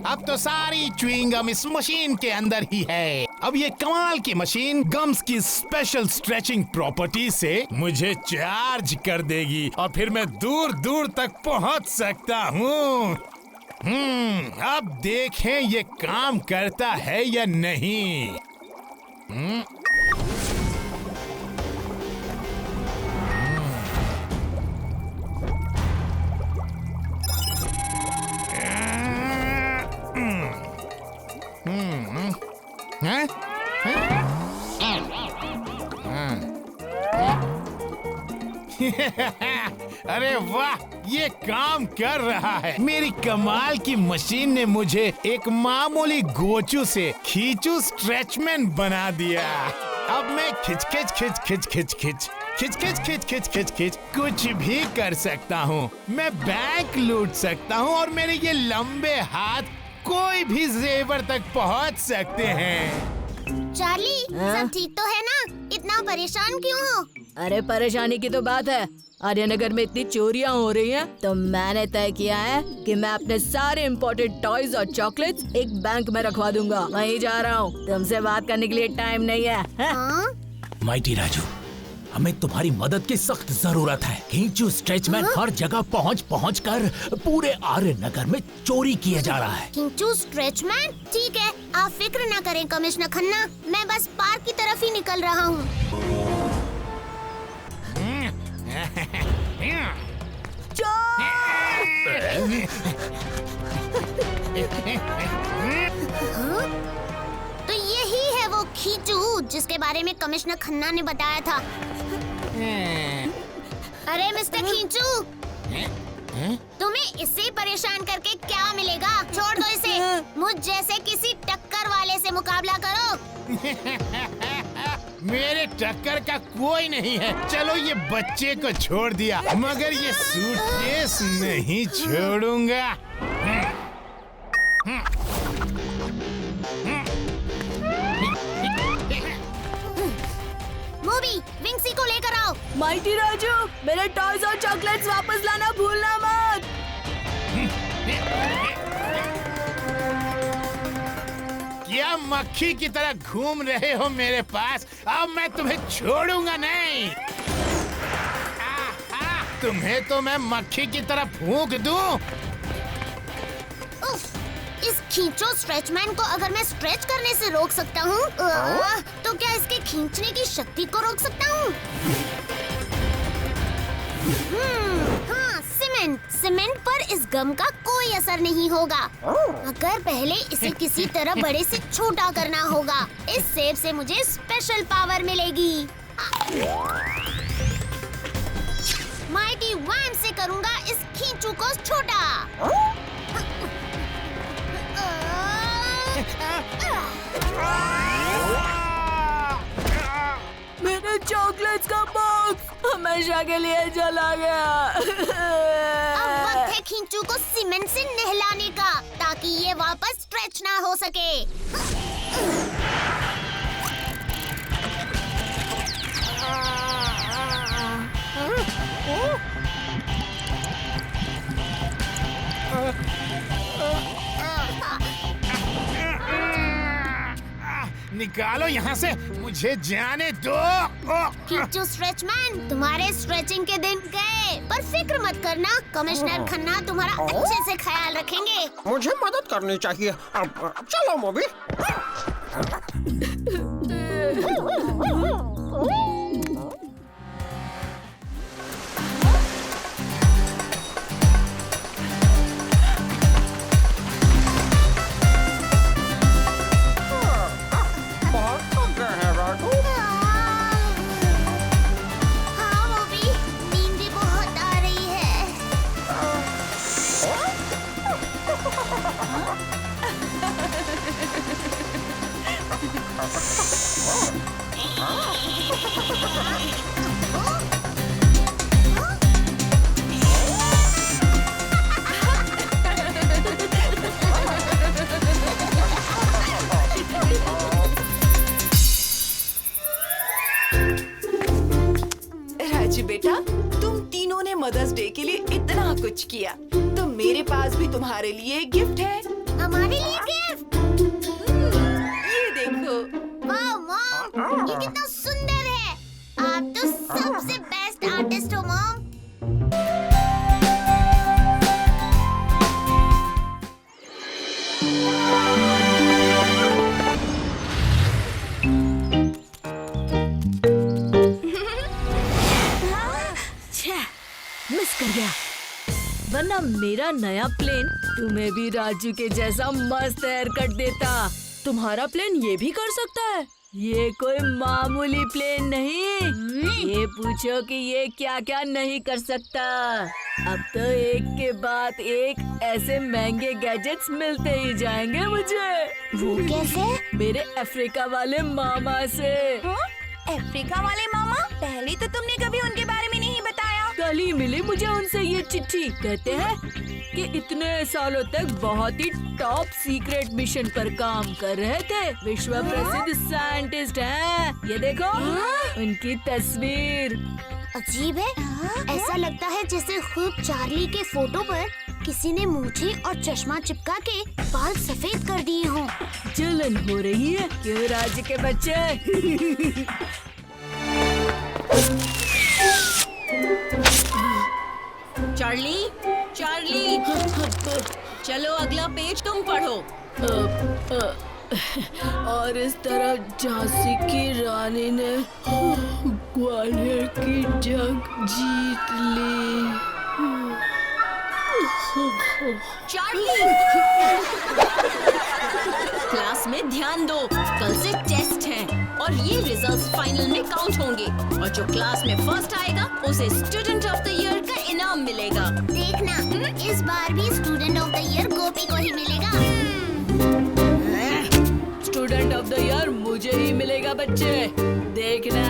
अब तो सारी च्युइंग गम इस मशीन के अंदर ही है। अब ये कमाल की मशीन गम्स की स्पेशल स्ट्रेचिंग प्रॉपर्टी से मुझे चार्ज कर देगी और फिर मैं दूर दूर तक पहुंच सकता हूँ। अब देखें ये काम करता है या नहीं। हैं? अरे वाह, ये काम कर रहा है। मेरी कमाल की मशीन ने मुझे एक मामूली गोचू से खींचू स्ट्रेचमैन बना दिया। अब मैं खिच खिच खिच खिच खिच खिच खिच खिच खिच खिच खिच खिच कुछ भी कर सकता हूँ। मैं बैंक लूट सकता हूँ और मेरे ये लंबे हाथ कोई भी जेवर तक पहुँच सकते हैं। चार्ली, सब ठीक तो है ना? इतना परेशान क्यों हो? अरे परेशानी की तो बात है। आर्यनगर में इतनी चोरियां हो रही हैं, तो मैंने तय किया है कि मैं अपने सारे इम्पोर्टेड टॉयज और चॉकलेट्स एक बैंक में रखवा दूंगा। वहीं जा रहा हूँ, तुमसे बात करने के लिए टाइम नहीं है। माइटी राजू, हमें तुम्हारी मदद की सख्त जरूरत है। खींचू स्ट्रेचमैन हर जगह पहुँच कर पूरे आर्यनगर में चोरी किया जा रहा है। खींचू स्ट्रेचमैन? ठीक है, आप फिक्र न करें कमिश्नर खन्ना, मैं बस पार्क की तरफ ही निकल रहा हूँ। तो यही है वो खींचू जिसके बारे में कमिश्नर खन्ना ने बताया था। अरे मिस्टर खींचू, तुम्हें इससे परेशान करके क्या मिलेगा? छोड़ दो इसे। मुझ जैसे किसी टक्कर वाले से मुकाबला करो। मेरे टक्कर का कोई नहीं है। चलो, ये बच्चे को छोड़ दिया, मगर ये सूटकेस नहीं छोड़ूंगा। मूवी, विंग्सी को लेकर आओ। माइटी राजू, मेरे टॉयज और चॉकलेट्स वापस लाना भूलना मत। क्या मक्खी की तरह घूम रहे हो मेरे पास? अब मैं तुम्हें छोड़ूंगा नहीं। तुम्हें तो मैं मक्खी की तरह फूंक दूं। उफ, इस खींचो स्ट्रेचमैन को अगर मैं स्ट्रेच करने से रोक सकता हूँ, तो क्या इसके खींचने की शक्ति को रोक सकता हूँ? हाँ, सीमेंट पर इस गम का कोई असर नहीं होगा। अगर पहले इसे किसी तरह बड़े से छोटा करना होगा। इस सेब से मुझे स्पेशल पावर मिलेगी। माइटी वैम से करूँगा इस खींचू को छोटा। मेरे चॉकलेट्स का बॉक्स हमेशा के लिए चला गया। अब वक्त है खींचू को सीमेंट से नहलाने का, ताकि ये वापस स्ट्रेच ना हो सके। निकालो यहाँ से, मुझे जाने दो। खींचू स्ट्रेचमैन, तुम्हारे स्ट्रेचिंग के दिन गए, पर फिक्र मत करना, कमिश्नर खन्ना तुम्हारा अच्छे से ख्याल रखेंगे। मुझे मदद करनी चाहिए। अब चलो मूवी। हाँ मूवी, नींद भी बहुत आ रही है। राजू बेटा, तुम तीनों ने मदर्स डे के लिए इतना कुछ किया, तो मेरे पास भी तुम्हारे लिए एक गिफ्ट है। हमारे लिए गिफ्ट? ये देखो। वाह मॉम, ये कितना सुंदर है। आप तो सबसे बेस्ट आर्टिस्ट हो मॉम। मिस कर गया, वरना मेरा नया प्लेन तुम्हें भी राजू के जैसा मस्त हेयर कट देता। तुम्हारा प्लेन ये भी कर सकता है? ये कोई मामूली प्लेन नहीं। ये पूछो कि ये क्या क्या नहीं कर सकता। अब तो एक के बाद एक ऐसे महंगे गैजेट्स मिलते ही जाएंगे मुझे। वो कैसे? मेरे अफ्रीका वाले मामा से। अफ्रीका वाले मामा? पहले तो तुमने कभी उनके बारे में नहीं बताया। कल ही मिली मुझे उनसे ये चिट्ठी। कहते हैं कि इतने सालों तक बहुत ही टॉप सीक्रेट मिशन पर काम कर रहे थे। विश्व प्रसिद्ध साइंटिस्ट हैं। ये देखो उनकी तस्वीर। अजीब है, ऐसा लगता है जैसे खुद चार्ली के फोटो पर किसी ने मूछें और चश्मा चिपका के बाल सफेद कर दिए हों। जलन हो रही है क्यों राज के बच्चे? चार्ली, चार्ली, चलो अगला पेज तुम पढ़ो। और इस तरह झांसी की रानी ने ग्वालियर की जंग जीत ली। चार्ली, क्लास में ध्यान दो, कल से टेस्ट हैं और ये रिजल्ट्स फाइनल में काउंट होंगे और जो क्लास में फर्स्ट आएगा उसे स्टूडेंट ऑफ द ईयर का इनाम मिलेगा। देखना, इस बार भी स्टूडेंट ऑफ द ईयर गोपी को ही मिलेगा। स्टूडेंट ऑफ द ईयर मुझे ही मिलेगा बच्चे, देखना।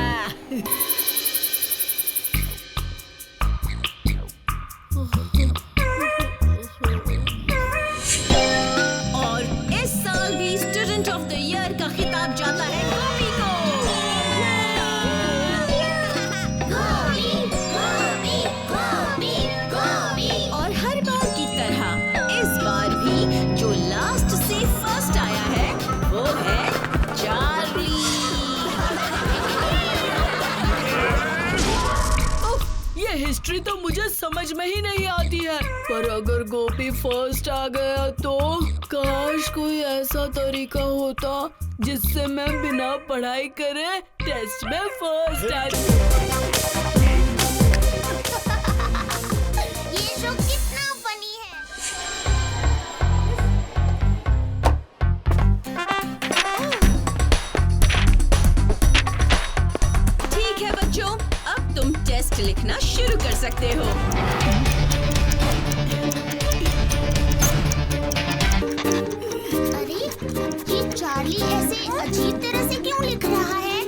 और इस साल भी स्टूडेंट ऑफ द ईयर का खिताब जाता है गोपी को। गोपी, गोपी, गोपी, गोपी। और हर बार की तरह इस बार भी जो लास्ट से फर्स्ट आया है वो है चार्ली। ये हिस्ट्री तो मुझे समझ में ही नहीं आती है, पर अगर गोपी फर्स्ट आ गया तो काश कोई ऐसा तरीका होता जिससे मैं बिना पढ़ाई करे टेस्ट में फर्स्ट आ जाऊं। ये शो कितना फनी है। ठीक है बच्चों, अब तुम टेस्ट लिखना शुरू कर सकते हो। अरे, ये चार्ली ऐसे अजीब तरह से क्यों लिख रहा है?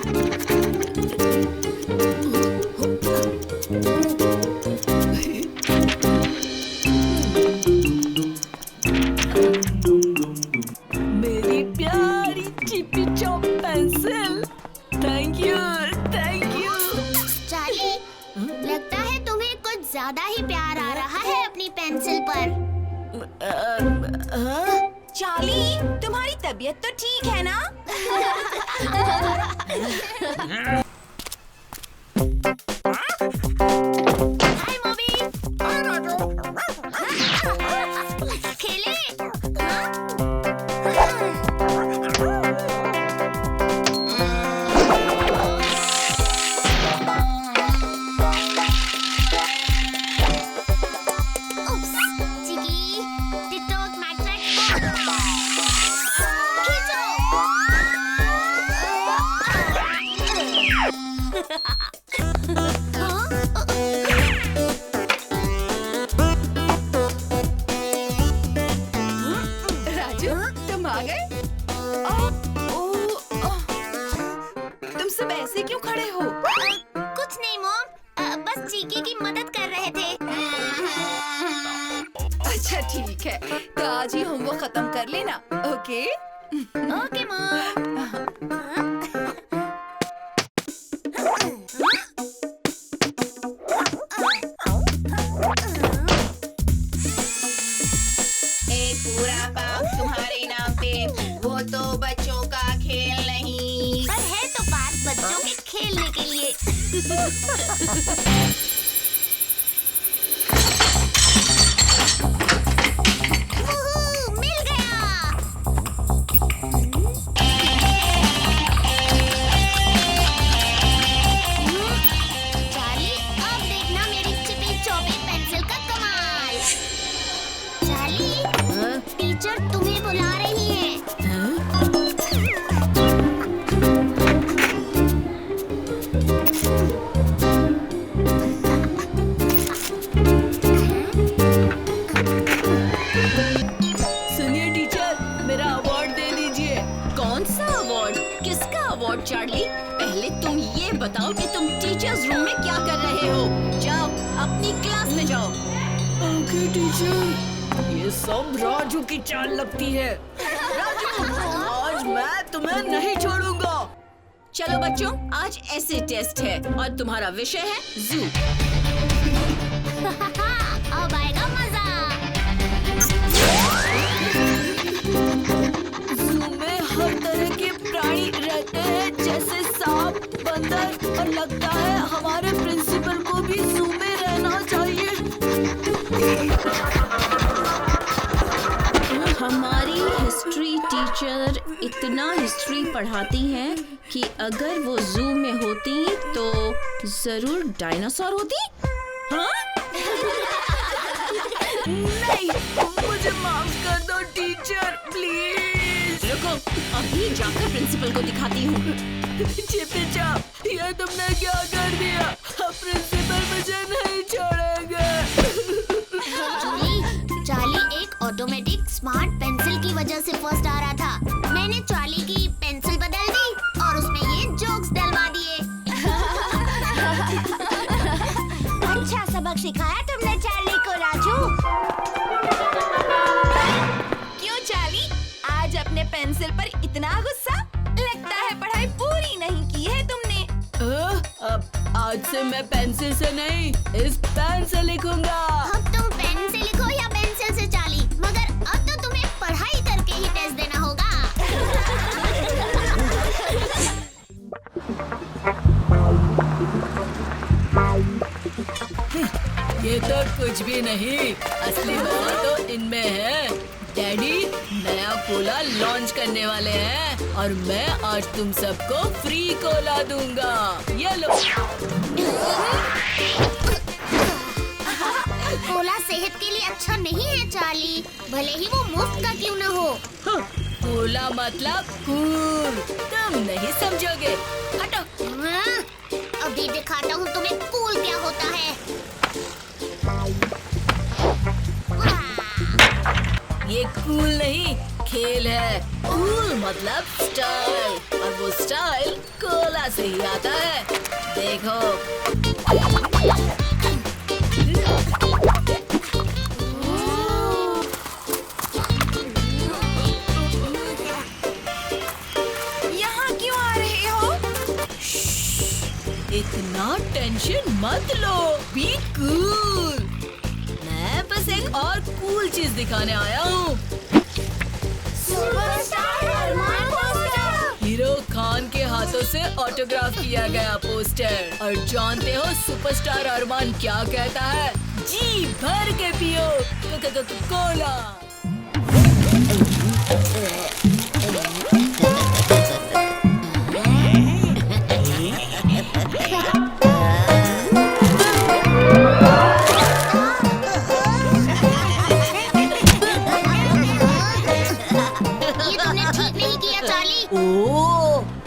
मेरी प्यारी Chipi chop pencil, thank you, thank you. Charlie, लगता है तुम्हें कुछ ज्यादा ही प्यार आ रहा है अपनी पेंसिल पर। चार्ली, तुम्हारी तबीयत तो ठीक है ना? हाय मम्मी। हाय राजू। खेले? Oops, chikki, TikTok my track। खींचो। राजू, तुम आ गए? तुम सब ऐसे क्यों खड़े हो? कुछ नहीं मॉम, बस चीकी की मदद कर रहे थे। अच्छा ठीक है, तो आज ही होमवर्क खत्म कर लेना, ओके? Okay mom. मिल गया। चार्ली, अब देखना मेरी चिपी चौपी पेंसिल का कमाल। चार्ली, टीचर तुम्हें बुला रही है। सुनिए टीचर, मेरा अवार्ड दे दीजिए। कौन सा अवार्ड? किसका अवार्ड चार्ली? पहले तुम ये बताओ कि तुम टीचर्स रूम में क्या कर रहे हो। जाओ अपनी क्लास में जाओ। Okay teacher. ये सब राजू की चाल लगती है। राजू, आज मैं तुम्हें नहीं छोड़ूंगा। चलो बच्चों, आज ऐसे टेस्ट है और तुम्हारा विषय है जू। अब आएगा मजा। जू में हर तरह के प्राणी रहते हैं, जैसे सांप, बंदर, और लगता है हमारे प्रिंसिपल को भी जू में रहना चाहिए। हमारी हिस्ट्री टीचर इतना हिस्ट्री पढ़ाती हैं कि अगर वो जू में होती तो जरूर डायनासोर होती। हाँ? नहीं, मुझे माफ कर दो टीचर, प्लीज। रुको, अभी जाकर प्रिंसिपल को दिखाती हूँ। चिपी चाप, ये तुमने क्या कर दिया? अब प्रिंसिपल मुझे नहीं छोड़ेगा। चार्ली एक ऑटोमेटिक स्मार्ट पेंसिल की वजह से फर्स्ट आ रहा था। मैंने चार्ली की पेंसिल बदल दी और उसमें ये जोक्स डलवा दिए। अच्छा सबक सिखाया तुमने चार्ली को राजू। क्यों चार्ली, आज अपने पेंसिल पर इतना गुस्सा? लगता है पढ़ाई पूरी नहीं की है तुमने। अब आज से मैं पेंसिल से नहीं, इस पेन से लिखूंगा। अब तुम पेन से लिखो या पेंसिल से चार्ली, मगर अब तो तुम्हें पढ़ाई करके ही टेस्ट देना होगा। ये तो कुछ भी नहीं, असली मजा तो इनमें है। डैडी नया कोला लॉन्च करने वाले हैं और मैं आज तुम सबको फ्री कोला दूंगा। ये लो। कोला सेहत के लिए अच्छा नहीं है चार्ली, भले ही वो मुफ्त का क्यों न हो। कोला मतलब कूल, तुम नहीं समझोगे। हटो। अभी दिखाता हूँ तुम्हें कूल क्या होता है। ये कूल नहीं, खेल है। कूल मतलब स्टाइल, और वो स्टाइल कोला से ही आता है। देखो। यहाँ क्यों आ रहे हो? इतना टेंशन मत लो, बी कूल। मैं बस एक और कूल चीज दिखाने आया हूँ। सुपरस्टार अरमान पोस्टर। हीरो खान के हाथों से ऑटोग्राफ किया गया पोस्टर। और जानते हो सुपरस्टार अरमान क्या कहता है? जी भर के पियो कोला।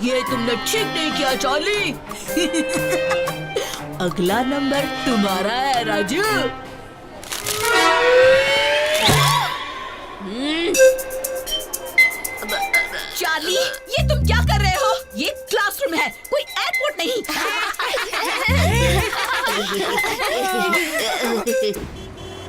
ये तुमने ठीक नहीं किया चार्ली। अगला नंबर तुम्हारा है राजू। चार्ली, ये तुम क्या कर रहे हो? ये क्लासरूम है, कोई एयरपोर्ट नहीं।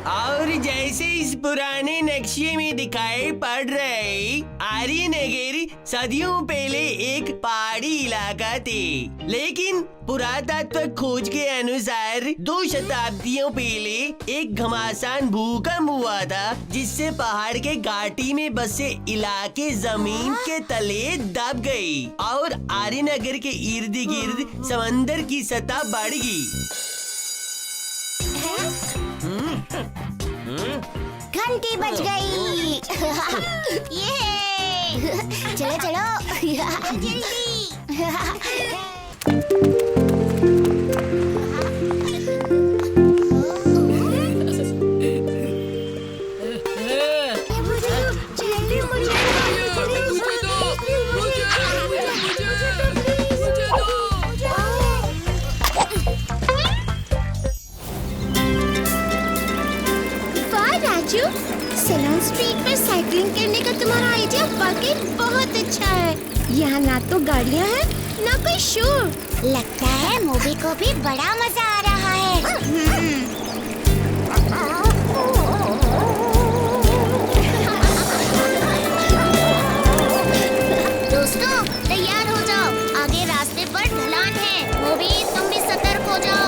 और जैसे इस पुराने नक्शे में दिखाई पड़ रहे, आर्यनगर सदियों पहले एक पहाड़ी इलाका थे, लेकिन पुरातत्व खोज के अनुसार 2 शताब्दियों पहले एक घमासान भूकंप हुआ था, जिससे पहाड़ के घाटी में बसे इलाके जमीन के तले दब गए और आर्यनगर के इर्द गिर्द समंदर की सतह बढ़ गई। घंटी बज गई। ये चलो चलो जल्दी। सैलून स्ट्रीट पर साइकिलिंग करने का तुम्हारा आइडिया वाकई बहुत अच्छा है। यहाँ ना तो गाड़ियाँ हैं, ना कोई शोर। लगता है मूवी को भी बड़ा मजा आ रहा है। दोस्तों तैयार हो जाओ, आगे रास्ते पर ढलान है। मूवी तुम भी सतर्क हो जाओ।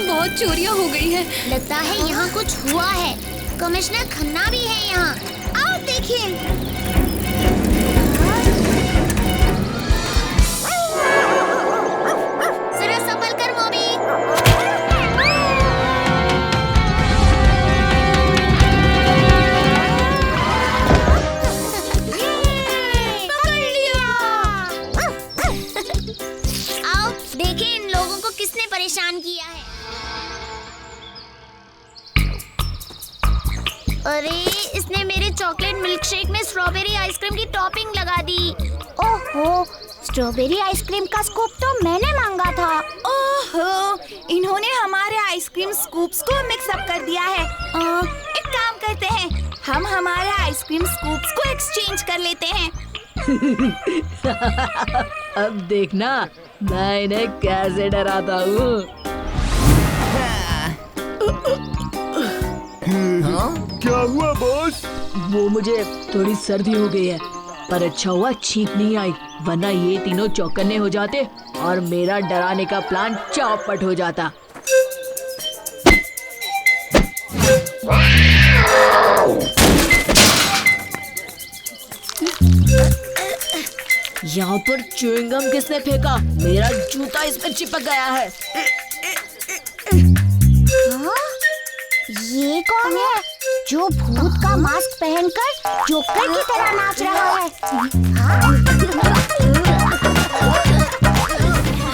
बहुत चोरियां हो गई है। लगता है यहाँ कुछ हुआ है। कमिश्नर खन्ना भी है यहाँ। आओ देखिए। जरा संभल कर मोबी। पकड़ लिया। आओ देखिए इन लोगों को किसने परेशान किया है। अरे इसने मेरे चॉकलेट मिल्कशेक में स्ट्रॉबेरी आइसक्रीम की टॉपिंग लगा दी। ओहो, स्ट्रॉबेरी आइसक्रीम का स्कूप तो मैंने मांगा था। ओहो, इन्होंने हमारे आइसक्रीम स्कूप्स को मिक्स अप कर दिया है। एक काम करते हैं, हम हमारे आइसक्रीम स्कूप्स को एक्सचेंज कर लेते हैं। अब देखना मैं इन्हें कैसे डराता हूँ। क्या हुआ बॉस? वो मुझे थोड़ी सर्दी हो गई है, पर अच्छा हुआ छींक नहीं आई, वरना ये तीनों चौकन्ने हो जाते और मेरा डराने का प्लान चौपट हो जाता। यहाँ पर च्युइंगम किसने फेंका? मेरा जूता इसमें चिपक गया है। ये कौन है जो भूत का मास्क पहनकर जोकर की तरह नाच रहा है?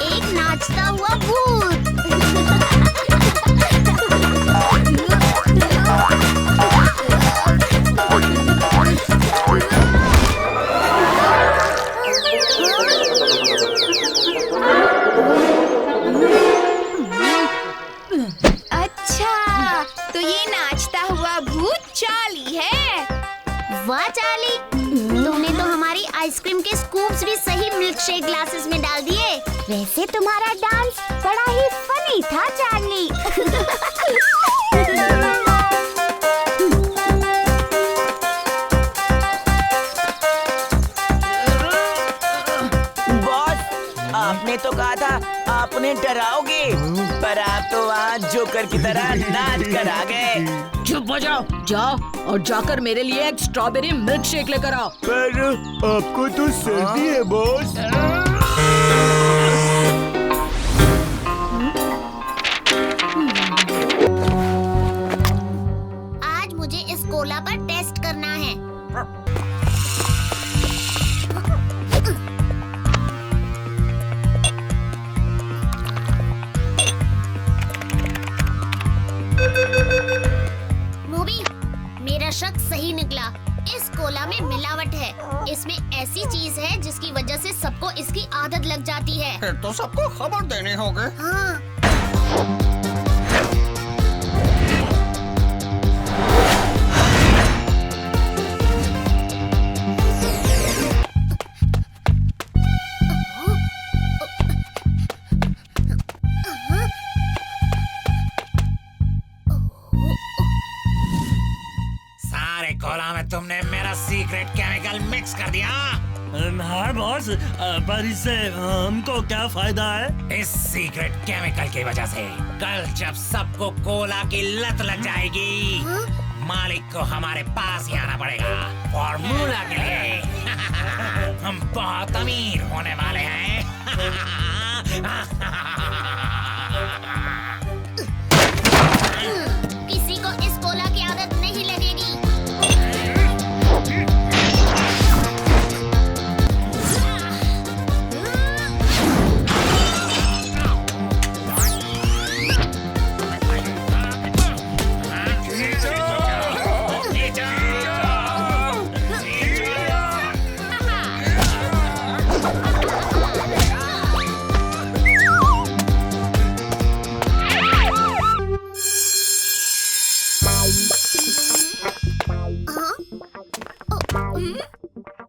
एक नाचता हुआ भूत। वाह चार्ली, तुमने तो हमारी आइसक्रीम के स्कूप्स भी सही मिल्कशेक ग्लासेस में डाल दिए। वैसे तुम्हारा डांस बड़ा ही फनी था चार्ली। बॉस, आपने तो कहा था आप उन्हें डराओगे, पर आप तो वहाँ जोकर की तरह नाच कर आ गए। चुप हो जाओ, जाओ और जाकर मेरे लिए एक स्ट्रॉबेरी मिल्क शेक लेकर आओ। पर आपको तो सर्दी है बॉस। आज मुझे इस कोला पर टेस्ट करना है। मेरा शक सही निकला। इस कोला में मिलावट है। इसमें ऐसी चीज है जिसकी वजह से सबको इसकी आदत लग जाती है। फिर तो सबको खबर देनी होगी। हाँ। दिया। हाँ बॉस, पर इससे हमको क्या फायदा है? इस सीक्रेट केमिकल की वजह से कल जब सबको कोला की लत लग जाएगी, मालिक को हमारे पास ही आना पड़ेगा फॉर्मूला के लिए। हम बहुत अमीर होने वाले हैं। किसी को इस कोला की आदत नहीं लगेगी।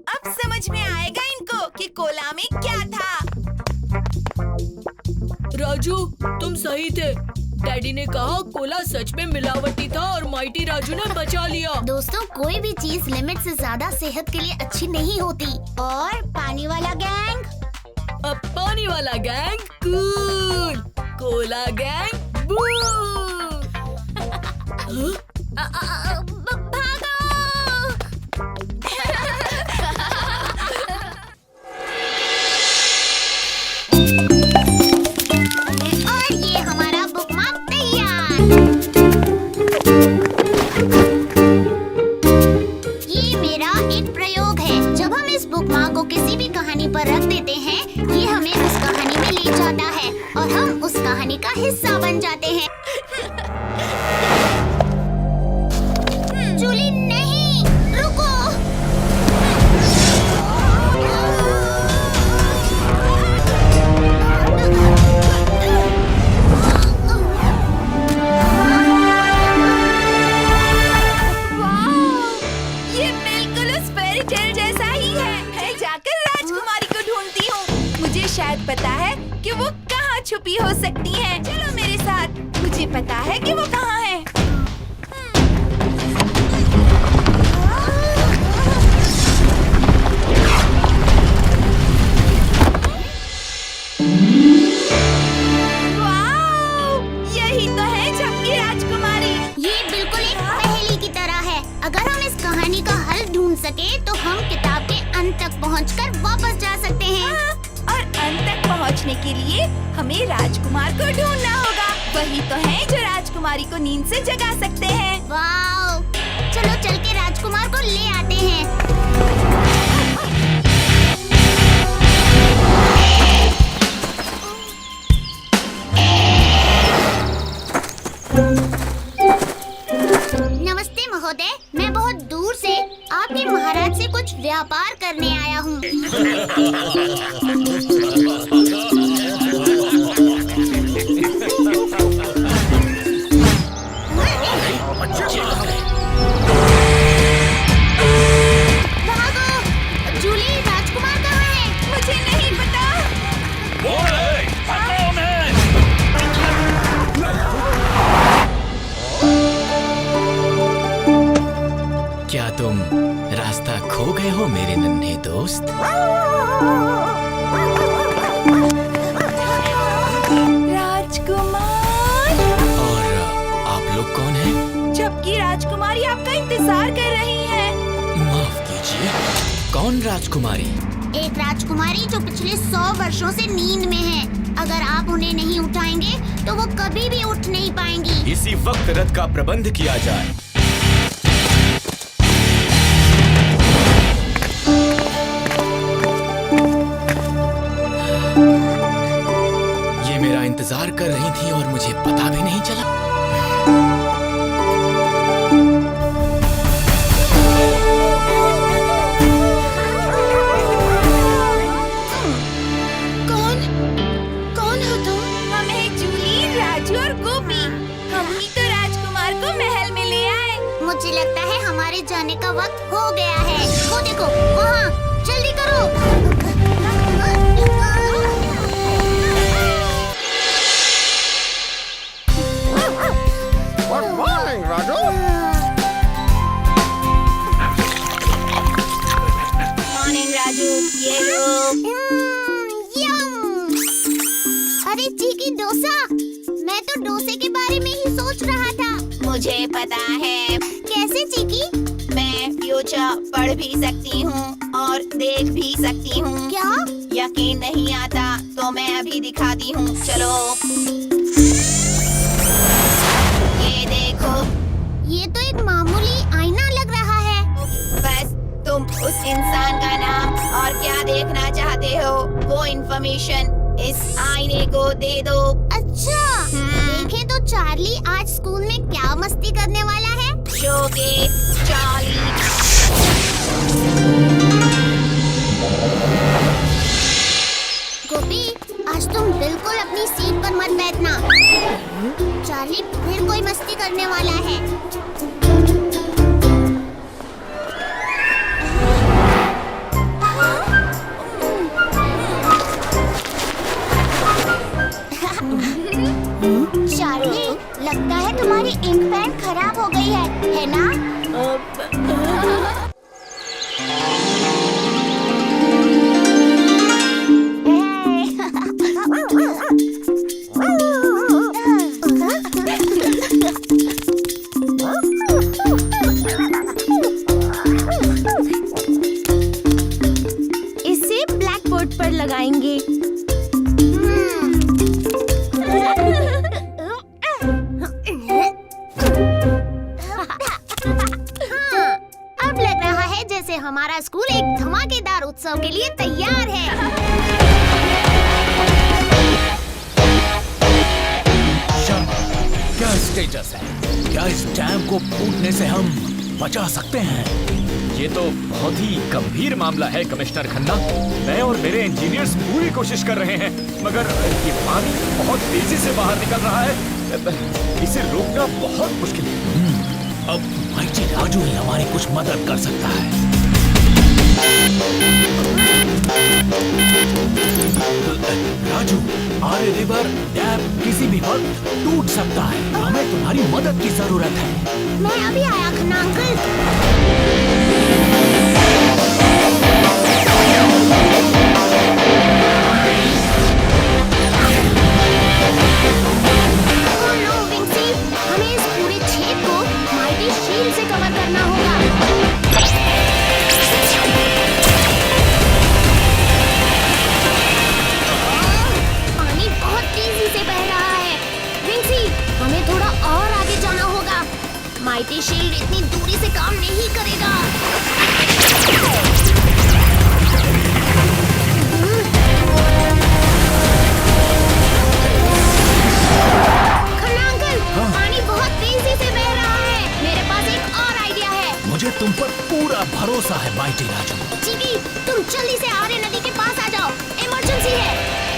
अब समझ में आएगा इनको कि कोला में क्या था। राजू, तुम सही थे। डैडी ने कहा कोला सच में मिलावटी था और माइटी राजू ने बचा लिया। दोस्तों, कोई भी चीज लिमिट से ज्यादा सेहत के लिए अच्छी नहीं होती। और पानी वाला गैंग, अब पानी वाला गैंग कूल, कोला गैंग बू। भागो! और ये हमारा बुकमार्क तैयार। ये मेरा एक प्रयोग है। जब हम इस बुकमार्क को किसी भी कहानी पर रख देते हैं, ये हमें उस कहानी में ले जाता है और हम उस कहानी का हिस्सा बन जाते हैं। जूली, नहीं, रुको। ये बिल्कुल उस फेरी टेल जैसा ही है। मैं जाकर राजकुमारी को ढूंढती हूँ। मुझे शायद पता है कि वो कहाँ छुपी हो सकती है। चलो मेरे साथ, मुझे पता है कि वो कहाँ है। वाव! यही तो है झपकी राजकुमारी। ये बिल्कुल एक पहेली की तरह है। अगर हम इस कहानी का हल ढूंढ सके तो हम किताब के अंत तक पहुंचकर वापस जा सकते हैं। और अंत तक पहुंचने के लिए हमें राजकुमार को ढूंढना होगा। वही तो है जो राजकुमारी को नींद से जगा सकते हैं। वाओ! चलो चल के राजकुमार को ले आते हैं। नमस्ते महोदय, मैं बहुत दूर से आपके महाराज से कुछ व्यापार करने आया हूँ। भागो! जूली, राजकुमार कहाँ है? मुझे नहीं पता। क्या तुम रास्ता खो गए हो मेरे नन्हे दोस्त? राजकुमार! और आप लोग कौन हैं? झपकी राजकुमारी आपका इंतजार कर रही है। माफ कीजिए, कौन राजकुमारी? एक राजकुमारी जो पिछले 100 वर्षों से नींद में है। अगर आप उन्हें नहीं उठाएंगे तो वो कभी भी उठ नहीं पाएंगी। इसी वक्त रथ का प्रबंध किया जाए। ये मेरा इंतजार कर रही थी और मुझे पता भी नहीं चला। कौन हो तुम? हम हैं जूली, राजू और गोपी। हम ही तो राजकुमार को महल में ले आए। मुझे लगता है हमारे जाने का वक्त हो गया है। वो देखो वहाँ, जल्दी करो। Good morning Raju. मॉर्निंग ये लो। यम! अरे चीकी, डोसा। मैं तो डोसे के बारे में ही सोच रहा था। मुझे पता है। कैसे चीकी? मैं फ्यूचर पढ़ भी सकती हूँ और देख भी सकती हूँ। क्या? यकीन नहीं आता तो मैं अभी दिखाती हूँ। चलो, ये देखो। ये तो एक मामूली आईना लग रहा है। बस तुम उस इंसान का नाम और क्या देखना चाहते हो वो इन्फॉर्मेशन इस आईने को दे दो। अच्छा, देखें तो चार्ली आज स्कूल में क्या मस्ती करने वाला है? Showcase Charlie. गोपी, आज तुम बिल्कुल अपनी सीट पर मत बैठना। चार्ली फिर कोई मस्ती करने वाला है। चार्ली, लगता है तुम्हारी इंक पेन खराब हो गई है ना? इसे ब्लैक बोर्ड पर लगाएंगे। अब लग रहा है जैसे हमारा स्कूल एक धमाकेदार उत्सव के लिए तैयार है। क्या स्टेटस है? क्या इस डैम को फूटने से हम बचा सकते हैं? ये तो बहुत ही गंभीर मामला है कमिश्नर खन्ना। मैं और मेरे इंजीनियर्स पूरी कोशिश कर रहे हैं, मगर ये पानी बहुत तेजी से बाहर निकल रहा है। इसे रोकना बहुत मुश्किल है। अब माइटी राजू ही हमारी कुछ मदद कर सकता है। राजू, आर्य रिवर डैम किसी भी वक्त टूट सकता है। हमें तुम्हारी मदद की जरूरत है। मैं अभी आया Khanna uncle. Oh no, Vinci, हमें इस पूरे छेद को माइटी शील्ड से कवर करना होगा। पानी बहुत तेजी से बह रहा है। विंसी, हमें थोड़ा और आगे जाना होगा। माइटी शील्ड इतनी दूरी से काम नहीं करेगा। खन्ना अंकल, पानी बहुत तेजी से बह रहा है। मेरे पास एक और आइडिया है। मुझे तुम पर पूरा भरोसा है माइटी राजू। चिकी, तुम जल्दी से आर्य नदी के पास आ जाओ। इमरजेंसी है।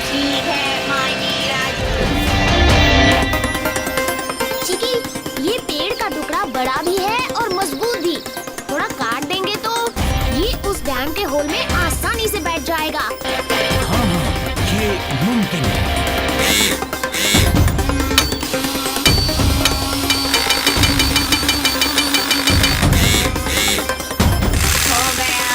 ठीक है माइटी राजू। चिकी, ये पेड़ का टुकड़ा बड़ा भी है और मजबूत भी। थोड़ा काट देंगे तो ये उस डैम के होल में आसानी से बैठ जाएगा। हाँ, ये मुमकिन है। हो गया।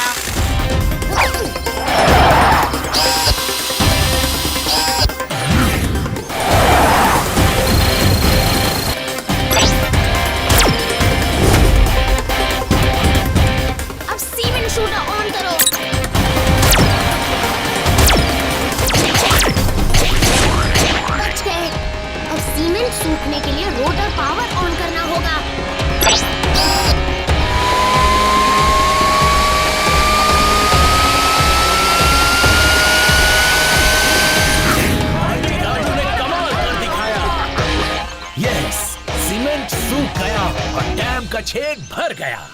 अब सीमेंट शूटर ऑन करो। बच गए। अब सीमेंट सूखने के लिए रोटर पावर ऑन करना होगा। राजू ने कमाल कर दिखाया। यस, सीमेंट सूख गया और डैम का छेद भर गया।